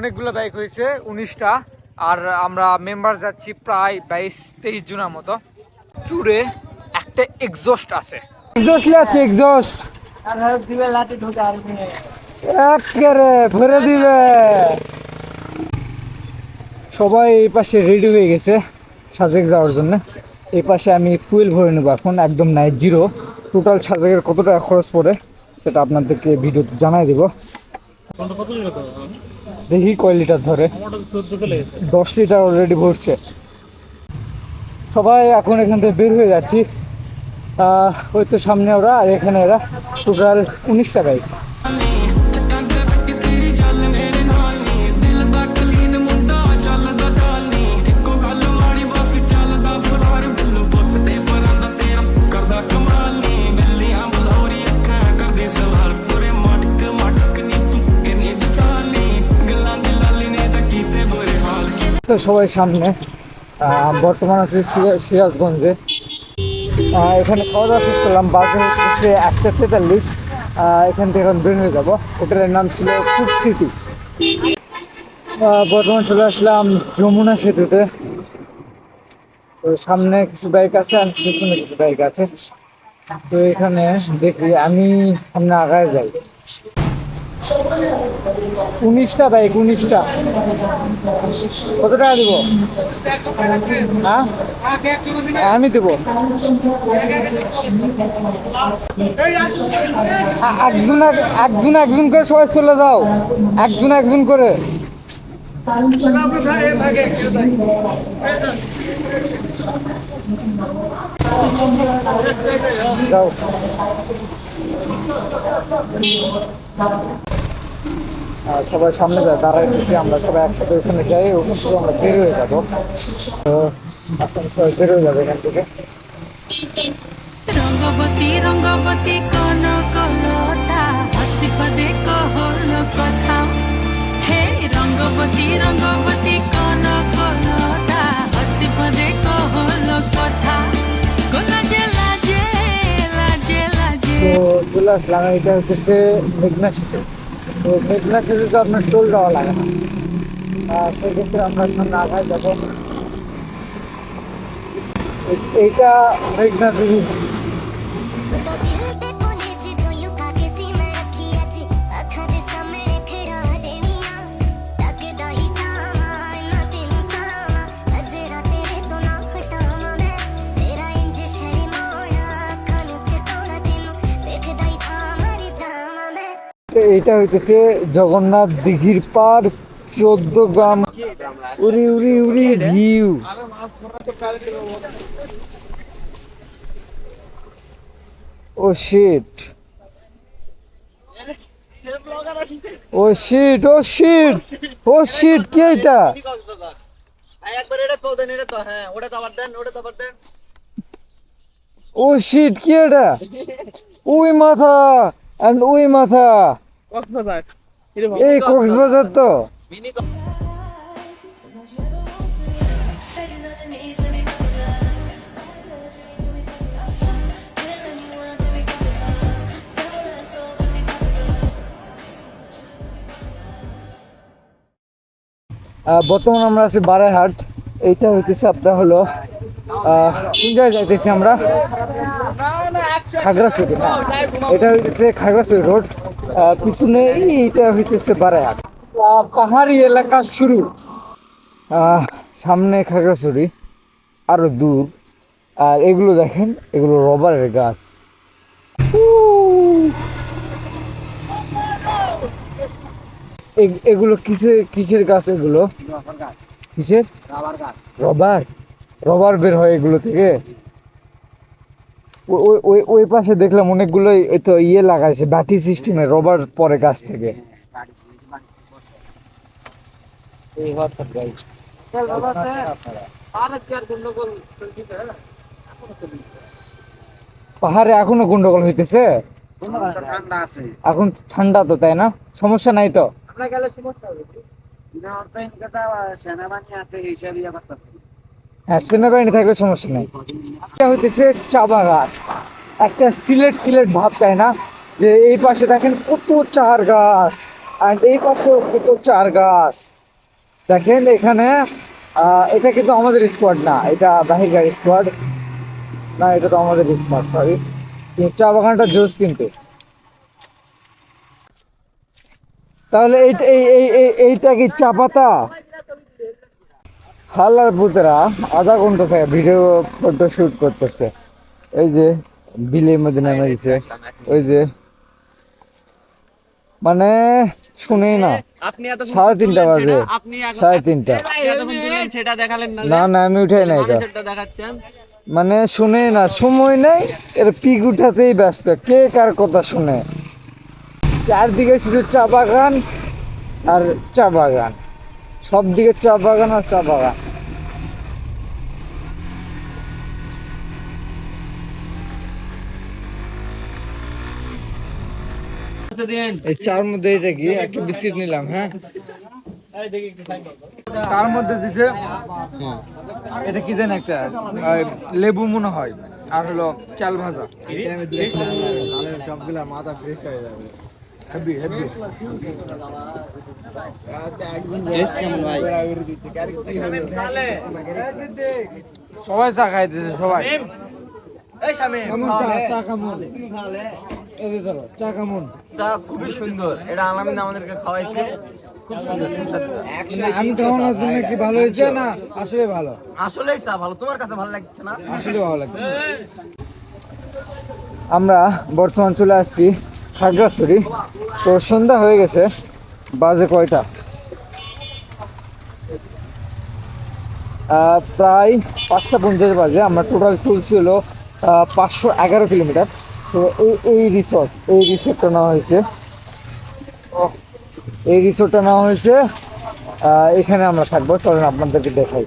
অনেকগুলো বাইক হয়েছে 19টা, আর আমরা মেম্বার যাচ্ছি প্রায় 22-23 জনের মতো। ট্যুরে একটা এক্সস্ট আছে, এক্সস্ট লাগছে, এক্সস্ট দিবে লাঠি ঢুকে আর একেবারে ভরে দিবে। সবাই এই পাশে রেডি হয়ে গেছে সাজেক যাওয়ার জন্য। এই পাশে আমি ফুয়েল ভরে নেবো এখন, একদম নাইট জিরো। টোটাল সাজেকের কত টাকা খরচ পড়ে সেটা আপনাদেরকে ভিডিওতে জানাই দেবো। দেখি কয় লিটার ধরে, 10 লিটার অলরেডি ভরছে। সবাই এখন এখান থেকে বের হয়ে যাচ্ছি। ওই তো সামনে ওরা, আর এখানে এরা। টোটাল 19টা বাইক। তো সবাই সামনে, বর্তমান আছে সিরাজগঞ্জে। এখানে খাওয়া দাওয়া শেষ করলাম, বাজে হচ্ছে 1:43। এখান থেকে এখন বের হয়ে যাবো। হোটেলের নাম ছিল ফুড সিটি। বর্তমান চলে আসলাম যমুনা সেতুতে। তো সামনে কিছু বাইক আছে আর পিছনে কিছু বাইক আছে। তো এখানে দেখি, আমি সামনে আগায় যাই। 19টা বাইক, 19টা। কত টাকা দিব? হ্যাঁ, আমি দেবো। একজন একজন করে সবাই চলে যাও, একজন একজন করে। যাও। সবাই সামনে যায়, দাঁড়াই দিচ্ছি। আমরা সবাই একসাথে ওখানে যাই, ওখান থেকে আমরা বের হয়ে যাবো। তো এখন সবাই বের হয়ে যাবে এখান থেকে। রঙ্গবতী রঙ্গবতী কোন কলতা হাসি পদে কহল কথা। হে রঙ্গবতী রঙ্গবতী কোন কলতা হাসি পদে কহল কথা। লাজে লাজে লাজে লাজে। তো চলে আসলাম, এটা হচ্ছে মেঘনা সেতু। তো মেঘনা সেতু তো আপনার টোল দেওয়া লাগে না, সেক্ষেত্রে আমরা সামনে আগায় যাবো। এইটা মেঘনা সেতু। এইটা হইতেছে জগন্নাথ দিঘির পার, 14 গ্রাম। উড়ি উড়ি উড়ি ভিউ। ও শিট, ও শিট, ও শিট, ও শিট। কি এটা? ও শিট, কি এটা? ওই মাথা এন্ড ওই মাথা। এই কক্সবাজার তো। বর্তমানে আমরা আছি বারাইহাট। এইটা হইতেছে আপনার হলো কোন জায়গায় যাইতেছি আমরা? খাগড়াছড়ি। এটা হইতেছে খাগড়াছড়ি রোড। পিছনে এইটা হইতেছে বারাইহাট। পাহাড়ি এলাকা শুরু, সামনে খাগড়াছড়ি, আরো দূর। আর এগুলো দেখেন, এগুলো রবারের গাছ। এগুলো কিসের গাছ? এগুলো কিসের? রবার। রবার বের হয় এগুলো থেকে। ওই পাশে দেখলাম অনেকগুলো তো ইয়ে লাগাইছে, বাটি সিস্টেমে রবার পরে গাছ থেকে। পাহাড়ে এখনো গন্ডগোল হইতেছে। এখন ঠান্ডা তো, তাই না? সমস্যা নাই তো? হ্যাঁ, সেনাবাহিনী থাকলে সমস্যা নেই। এটা হইতেছে চা বাগান, একটা সিলেট সিলেট ভাব, তাই না? যে এই পাশে দেখেন কত চার গাছ, আর এই পাশেও কত চার গাছ। দেখেন এখানে এটা কিন্তু আমাদের স্কোয়াড না, এটা বাহিকার স্কোয়াড না, এটা তো আমাদের স্কোয়াড, সরি। চা বাগানটা জোস কিন্তু। তাহলে এইটা কি চা পাতা? হাল্লার পুতেরা আধা ঘন্টা থেকে ভিডিও ফটো শুট করতেছে। এই যে বিলের মধ্যে নেমে গেছে, ওই যে মানে শুনেই না, 3:30 বাজে, 3:30। সেটা দেখালেন না, না না আমি উঠাই না এটা, সেটা দেখাচ্ছেন। মানে শুনে না, সময় নেই, এর পিক উঠাতেই ব্যস্ত, কে কার কথা শুনে। চারদিকে শুধু চা বাগান আর চা বাগান, সব দিকে চা বাগান আর চা বাগান। এই চার মধ্যে এটা কি একটা বিস্কিট নিলাম, হ্যাঁ চার মধ্যে দিছে, এটা কি জানি একটা লেবু মনে হয়, আর হলো চাল ভাজা। সবগুলা মাথা ফ্রেশ হয়ে যাবে। Heavy heavy. সবাই চা খাইতেছে, সবাই। কেমন চা? চা কেমন? এই যে ধরো, চা কেমন? চা খুবই সুন্দর, এটা আলামিন আমাদেরকে খাওয়াইছে, খুব সুন্দর সুস্বাদু। আমি খাওয়ানোর জন্য কি ভালো হয়েছে না আসলে ভালো? আসলেই চা ভালো, তোমার কাছে ভালো লাগছে না? আসলে ভালো লাগছে। আমরা বর্তমান চলে আসছি খাগড়াছড়ি। তো সন্ধ্যা হয়ে গেছে, বাজে কয়টা? প্রায় 5:50 বাজে। আমরা টোটাল চলছি হলো 511 কিলোমিটার। তো এই রিসোর্টটা নেওয়া হয়েছে, এখানে আমরা থাকবো। চলেন আপনাদেরকে দেখাই।